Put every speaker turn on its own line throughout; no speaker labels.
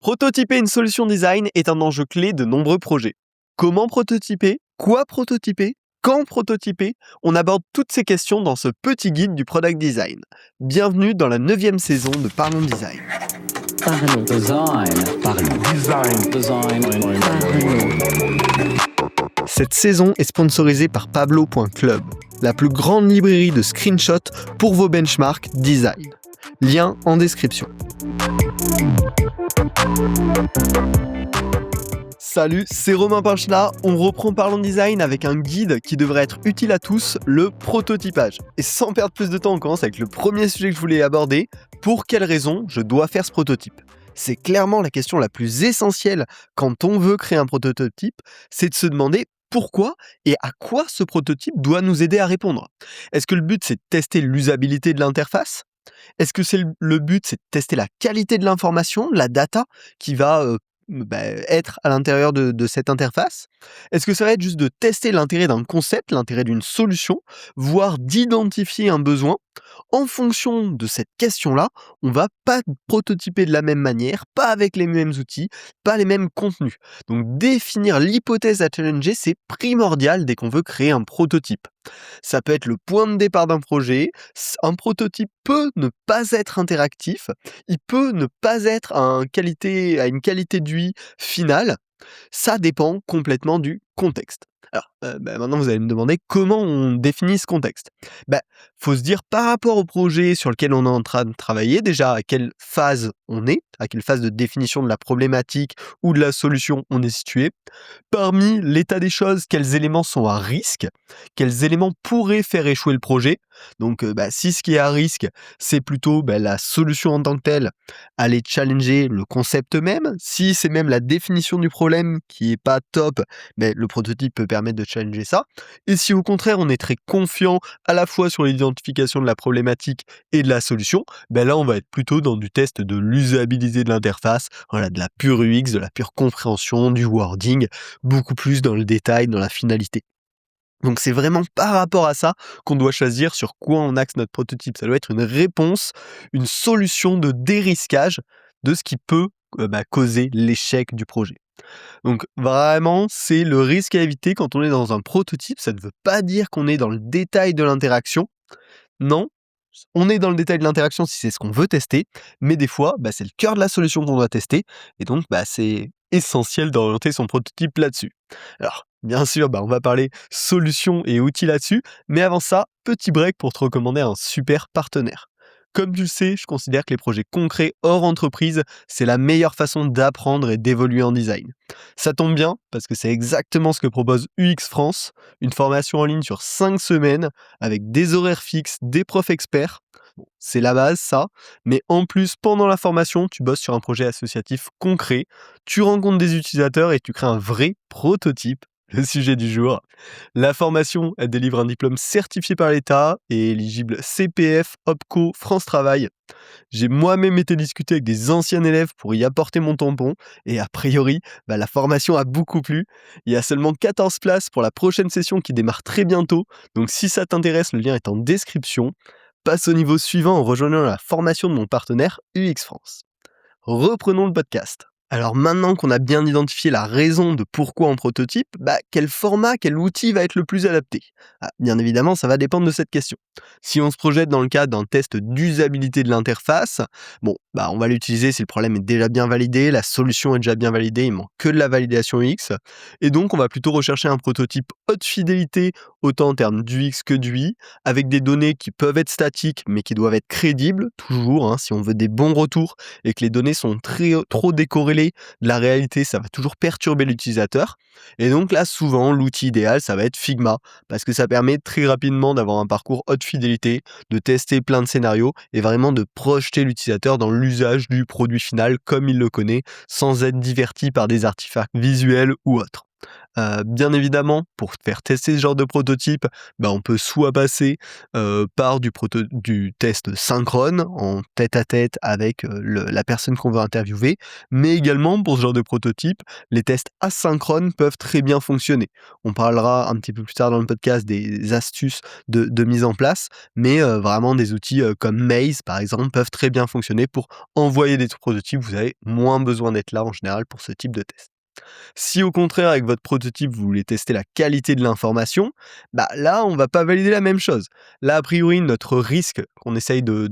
Prototyper une solution design est un enjeu clé de nombreux projets. Comment prototyper? Quoi prototyper? Quand prototyper? On aborde toutes ces questions dans ce petit guide du product design. Bienvenue dans la 9e saison de Parlons Design.
Parlons design. Parlons design.
Cette saison est sponsorisée par Pablo.club, la plus grande librairie de screenshots pour vos benchmarks design. Lien en description. Salut, c'est Romain Pinchna. On reprend Parlons Design avec un guide qui devrait être utile à tous, le prototypage. Et sans perdre plus de temps, on commence avec le premier sujet que je voulais aborder. Pour quelle raison je dois faire ce prototype? C'est clairement la question la plus essentielle quand on veut créer un prototype, c'est de se demander pourquoi et à quoi ce prototype doit nous aider à répondre. Est-ce que le but c'est de tester l'usabilité de l'interface? Est-ce que le but c'est de tester la qualité de l'information, la data qui va être à l'intérieur de cette interface? Est-ce que ça va être juste de tester l'intérêt d'un concept, l'intérêt d'une solution, voire d'identifier un besoin? En fonction de cette question-là, on va pas prototyper de la même manière, pas avec les mêmes outils, pas les mêmes contenus. Donc définir l'hypothèse à challenger, c'est primordial dès qu'on veut créer un prototype. Ça peut être le point de départ d'un projet. Un prototype peut ne pas être interactif, il peut ne pas être à une qualité d'UI finale. Ça dépend complètement du contexte. Alors, maintenant vous allez me demander comment on définit ce contexte. Faut se dire par rapport au projet sur lequel on est en train de travailler, déjà à quelle phase on est, à quelle phase de définition de la problématique ou de la solution on est situé. Parmi l'état des choses, quels éléments sont à risque, quels éléments pourraient faire échouer le projet. Donc si ce qui est à risque, c'est plutôt la solution en tant que telle, aller challenger le concept même. Si c'est même la définition du problème qui est pas top, le prototype peut permettre de challenger ça. Et si au contraire on est très confiant à la fois sur l'identification de la problématique et de la solution, là on va être plutôt dans du test de l'usabilité de l'interface, voilà, de la pure UX, de la pure compréhension, du wording, beaucoup plus dans le détail, dans la finalité. Donc c'est vraiment par rapport à ça qu'on doit choisir sur quoi on axe notre prototype. Ça doit être une réponse, une solution de dérisquage de ce qui peut causer l'échec du projet. Donc vraiment, c'est le risque à éviter quand on est dans un prototype. Ça ne veut pas dire qu'on est dans le détail de l'interaction. Non, on est dans le détail de l'interaction si c'est ce qu'on veut tester, mais des fois, c'est le cœur de la solution qu'on doit tester, et donc c'est essentiel d'orienter son prototype là-dessus. Alors, bien sûr, on va parler solutions et outils là-dessus, mais avant ça, petit break pour te recommander un super partenaire. Comme tu le sais, je considère que les projets concrets hors entreprise, c'est la meilleure façon d'apprendre et d'évoluer en design. Ça tombe bien, parce que c'est exactement ce que propose UX France, une formation en ligne sur 5 semaines, avec des horaires fixes, des profs experts. Bon, c'est la base, ça, mais en plus, pendant la formation, tu bosses sur un projet associatif concret, tu rencontres des utilisateurs et tu crées un vrai prototype. Le sujet du jour. La formation, elle délivre un diplôme certifié par l'État et éligible CPF, OPCO, France Travail. J'ai moi-même été discuter avec des anciens élèves pour y apporter mon tampon et a priori, la formation a beaucoup plu. Il y a seulement 14 places pour la prochaine session qui démarre très bientôt, donc si ça t'intéresse, le lien est en description. Passe au niveau suivant en rejoignant la formation de mon partenaire UX France. Reprenons le podcast. Alors maintenant qu'on a bien identifié la raison de pourquoi on prototype, quel format, quel outil va être le plus adapté? Bien évidemment, ça va dépendre de cette question. Si on se projette dans le cadre d'un test d'usabilité de l'interface, on va l'utiliser si le problème est déjà bien validé, la solution est déjà bien validée, il manque que de la validation UX. Et donc, on va plutôt rechercher un prototype haute fidélité, autant en termes d'UX que d'UI, avec des données qui peuvent être statiques, mais qui doivent être crédibles, toujours, si on veut des bons retours, et que les données sont trop décorrélées de la réalité, ça va toujours perturber l'utilisateur. Et donc là, souvent, l'outil idéal, ça va être Figma, parce que ça permet très rapidement d'avoir un parcours haute fidélité, de tester plein de scénarios, et vraiment de projeter l'utilisateur dans l'usage du produit final comme il le connaît, sans être diverti par des artefacts visuels ou autres. Bien évidemment, pour faire tester ce genre de prototype, on peut soit passer, par du test synchrone, en tête-à-tête avec, la personne qu'on veut interviewer, mais également pour ce genre de prototype, les tests asynchrones peuvent très bien fonctionner. On parlera un petit peu plus tard dans le podcast des astuces de mise en place, mais vraiment des outils, comme Maze par exemple peuvent très bien fonctionner pour envoyer des prototypes. Vous avez moins besoin d'être là en général pour ce type de test. Si au contraire, avec votre prototype, vous voulez tester la qualité de l'information, là, on va pas valider la même chose. Là, a priori, notre risque qu'on essaye de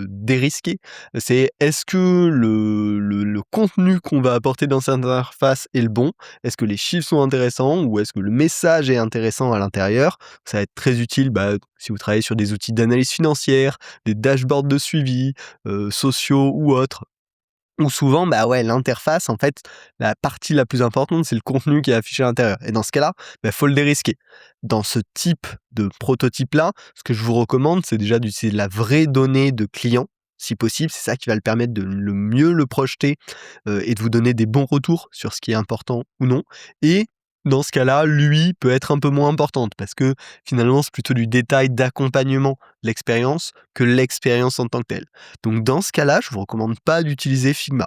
dérisquer, c'est est-ce que le contenu qu'on va apporter dans cette interface est le bon? Est-ce que les chiffres sont intéressants ou est-ce que le message est intéressant à l'intérieur? Ça va être très utile si vous travaillez sur des outils d'analyse financière, des dashboards de suivi, sociaux ou autres. Ou souvent, l'interface, en fait, la partie la plus importante, c'est le contenu qui est affiché à l'intérieur. Et dans ce cas-là, faut le dérisquer. Dans ce type de prototype-là, ce que je vous recommande, c'est déjà d'utiliser de la vraie donnée de client, si possible. C'est ça qui va le permettre de le mieux le projeter et de vous donner des bons retours sur ce qui est important ou non. Et dans ce cas-là, lui peut être un peu moins importante parce que finalement, c'est plutôt du détail d'accompagnement de l'expérience que l'expérience en tant que telle. Donc dans ce cas-là, je vous recommande pas d'utiliser Figma.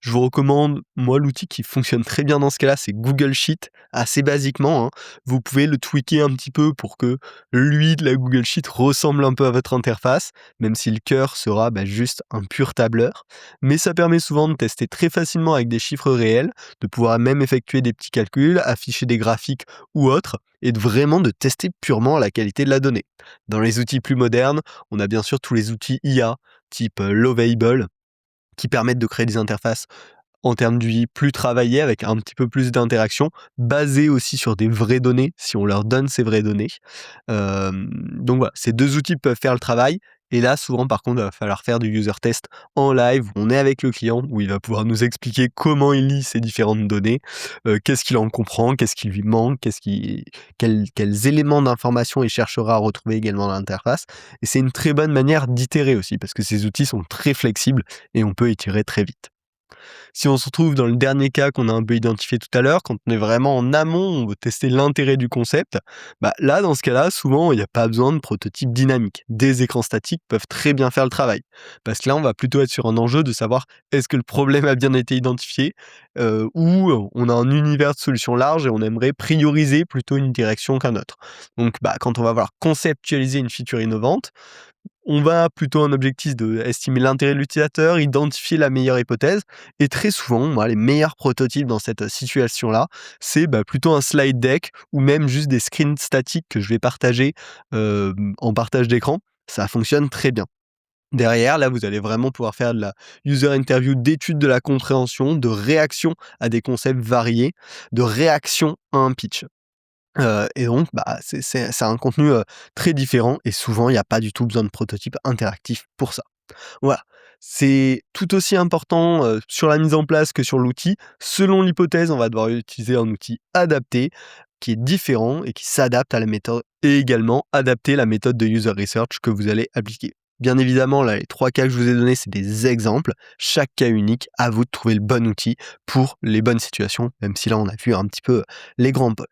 Je vous recommande, moi, l'outil qui fonctionne très bien dans ce cas-là, c'est Google Sheet, assez basiquement, hein. Vous pouvez le tweaker un petit peu pour que lui de la Google Sheet ressemble un peu à votre interface, même si le cœur sera juste un pur tableur. Mais ça permet souvent de tester très facilement avec des chiffres réels, de pouvoir même effectuer des petits calculs, afficher des graphiques ou autres, et vraiment de tester purement la qualité de la donnée. Dans les outils plus modernes, on a bien sûr tous les outils IA, type Lovable, qui permettent de créer des interfaces en termes d'UI plus travaillées, avec un petit peu plus d'interaction, basées aussi sur des vraies données, si on leur donne ces vraies données. Donc voilà, ces 2 outils peuvent faire le travail. Et là, souvent, par contre, il va falloir faire du user test en live, où on est avec le client, où il va pouvoir nous expliquer comment il lit ces différentes données, qu'est-ce qu'il en comprend, qu'est-ce qui lui manque, quels éléments d'information il cherchera à retrouver également dans l'interface. Et c'est une très bonne manière d'itérer aussi, parce que ces outils sont très flexibles et on peut itérer très vite. Si on se retrouve dans le dernier cas qu'on a un peu identifié tout à l'heure, quand on est vraiment en amont, on veut tester l'intérêt du concept, là, dans ce cas-là, souvent, il n'y a pas besoin de prototype dynamique. Des écrans statiques peuvent très bien faire le travail. Parce que là, on va plutôt être sur un enjeu de savoir est-ce que le problème a bien été identifié ou on a un univers de solutions large et on aimerait prioriser plutôt une direction qu'un autre. Donc, quand on va vouloir conceptualiser une feature innovante, on va plutôt un objectif de estimer l'intérêt de l'utilisateur, identifier la meilleure hypothèse et très souvent, moi, les meilleurs prototypes dans cette situation-là, c'est plutôt un slide deck ou même juste des screens statiques que je vais partager en partage d'écran. Ça fonctionne très bien. Derrière, là, vous allez vraiment pouvoir faire de la user interview, d'étude de la compréhension, de réaction à des concepts variés, de réaction à un pitch. Et donc, c'est un contenu, très différent et souvent, il y a pas du tout besoin de prototype interactif pour ça. Voilà, c'est tout aussi important, sur la mise en place que sur l'outil. Selon l'hypothèse, on va devoir utiliser un outil adapté, qui est différent et qui s'adapte à la méthode et également adapter la méthode de user research que vous allez appliquer. Bien évidemment, là, les 3 cas que je vous ai donnés, c'est des exemples. Chaque cas unique, à vous de trouver le bon outil pour les bonnes situations, même si là, on a vu un petit peu les grands pôles.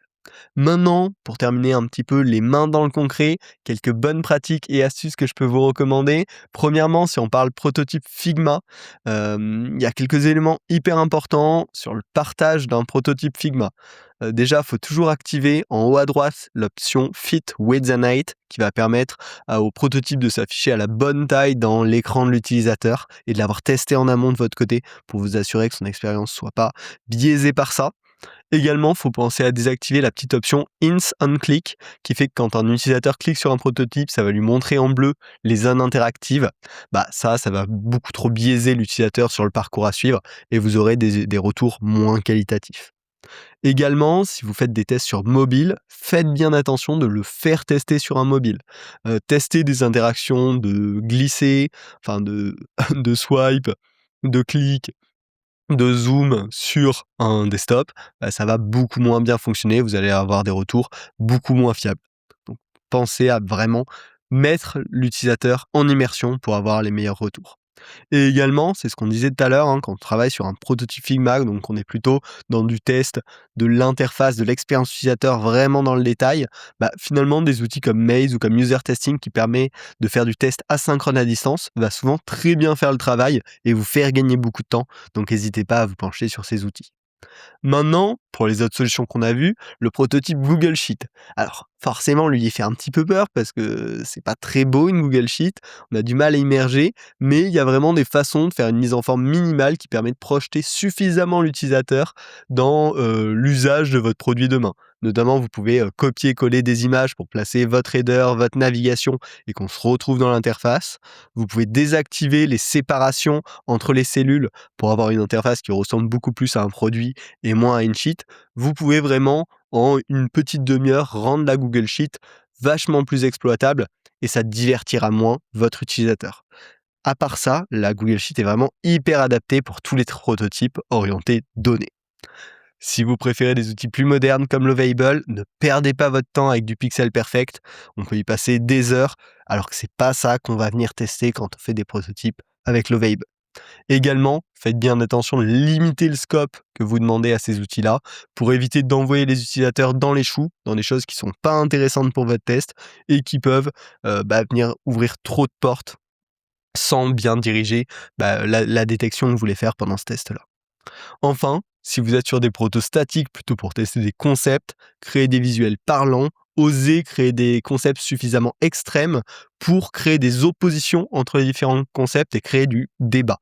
Maintenant, pour terminer un petit peu les mains dans le concret, quelques bonnes pratiques et astuces que je peux vous recommander. Premièrement, si on parle prototype Figma, il y a quelques éléments hyper importants sur le partage d'un prototype Figma. Déjà, il faut toujours activer en haut à droite l'option Fit Width and Height qui va permettre au prototype de s'afficher à la bonne taille dans l'écran de l'utilisateur et de l'avoir testé en amont de votre côté pour vous assurer que son expérience soit pas biaisée par ça. Également, il faut penser à désactiver la petite option Hints on Click qui fait que quand un utilisateur clique sur un prototype, ça va lui montrer en bleu les zones interactives. Ça va beaucoup trop biaiser l'utilisateur sur le parcours à suivre et vous aurez des retours moins qualitatifs. Également, si vous faites des tests sur mobile, faites bien attention de le faire tester sur un mobile. Tester des interactions de glisser, de de swipe, de clic, de zoom sur un desktop, ça va beaucoup moins bien fonctionner, vous allez avoir des retours beaucoup moins fiables. Donc pensez à vraiment mettre l'utilisateur en immersion pour avoir les meilleurs retours. Et également, c'est ce qu'on disait tout à l'heure, quand on travaille sur un prototype Figma, donc on est plutôt dans du test, de l'interface, de l'expérience utilisateur vraiment dans le détail, finalement des outils comme Maze ou comme User Testing qui permet de faire du test asynchrone à distance va souvent très bien faire le travail et vous faire gagner beaucoup de temps. Donc n'hésitez pas à vous pencher sur ces outils. Maintenant, pour les autres solutions qu'on a vues, le prototype Google Sheet. Alors, forcément, lui, il fait un petit peu peur parce que c'est pas très beau une Google Sheet, on a du mal à immerger, mais il y a vraiment des façons de faire une mise en forme minimale qui permet de projeter suffisamment l'utilisateur dans l'usage de votre produit demain. Notamment, vous pouvez copier-coller des images pour placer votre header, votre navigation et qu'on se retrouve dans l'interface. Vous pouvez désactiver les séparations entre les cellules pour avoir une interface qui ressemble beaucoup plus à un produit et moins à une sheet. Vous pouvez vraiment, en une petite demi-heure, rendre la Google Sheet vachement plus exploitable et ça divertira moins votre utilisateur. À part ça, la Google Sheet est vraiment hyper adaptée pour tous les prototypes orientés données. Si vous préférez des outils plus modernes comme Lovable, ne perdez pas votre temps avec du Pixel Perfect. On peut y passer des heures, alors que c'est pas ça qu'on va venir tester quand on fait des prototypes avec Lovable. Également, faites bien attention de limiter le scope que vous demandez à ces outils-là pour éviter d'envoyer les utilisateurs dans les choux, dans des choses qui sont pas intéressantes pour votre test et qui peuvent venir ouvrir trop de portes sans bien diriger la détection que vous voulez faire pendant ce test-là. Enfin, si vous êtes sur des protos statiques plutôt pour tester des concepts, créer des visuels parlants, osez créer des concepts suffisamment extrêmes pour créer des oppositions entre les différents concepts et créer du débat.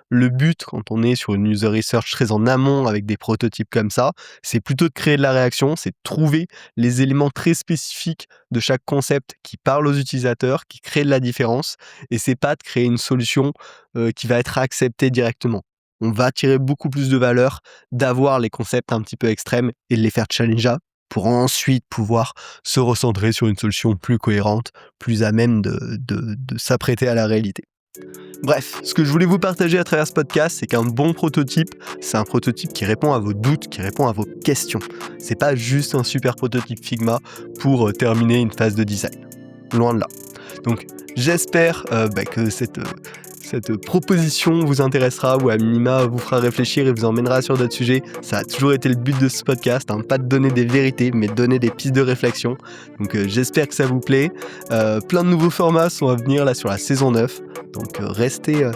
Le but, quand on est sur une user research très en amont avec des prototypes comme ça, c'est plutôt de créer de la réaction, c'est de trouver les éléments très spécifiques de chaque concept qui parlent aux utilisateurs, qui créent de la différence, et c'est pas de créer une solution qui va être acceptée directement. On va tirer beaucoup plus de valeur d'avoir les concepts un petit peu extrêmes et de les faire challenger pour ensuite pouvoir se recentrer sur une solution plus cohérente, plus à même de s'apprêter à la réalité. Bref, ce que je voulais vous partager à travers ce podcast, c'est qu'un bon prototype, c'est un prototype qui répond à vos doutes, qui répond à vos questions. C'est pas juste un super prototype Figma pour terminer une phase de design. Loin de là. Donc, j'espère que cette proposition vous intéressera ou à minima vous fera réfléchir et vous emmènera sur d'autres sujets. Ça a toujours été le but de ce podcast, pas de donner des vérités, mais de donner des pistes de réflexion. Donc j'espère que ça vous plaît. Plein de nouveaux formats sont à venir là sur la saison 9. Donc restez,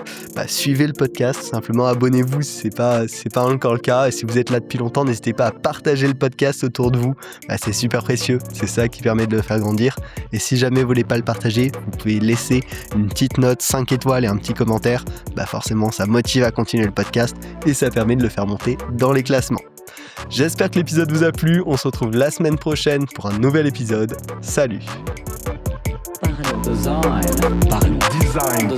suivez le podcast, simplement abonnez-vous si c'est pas encore le cas. Et si vous êtes là depuis longtemps, n'hésitez pas à partager le podcast autour de vous. C'est super précieux, c'est ça qui permet de le faire grandir. Et si jamais vous voulez pas le partager, vous pouvez laisser une petite note 5 étoiles et un petit commentaire. Forcément ça motive à continuer le podcast et ça permet de le faire monter dans les classements. J'espère que l'épisode vous a plu, on se retrouve la semaine prochaine pour un nouvel épisode. Salut.
Parlons design. Parlons design.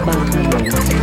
Parlons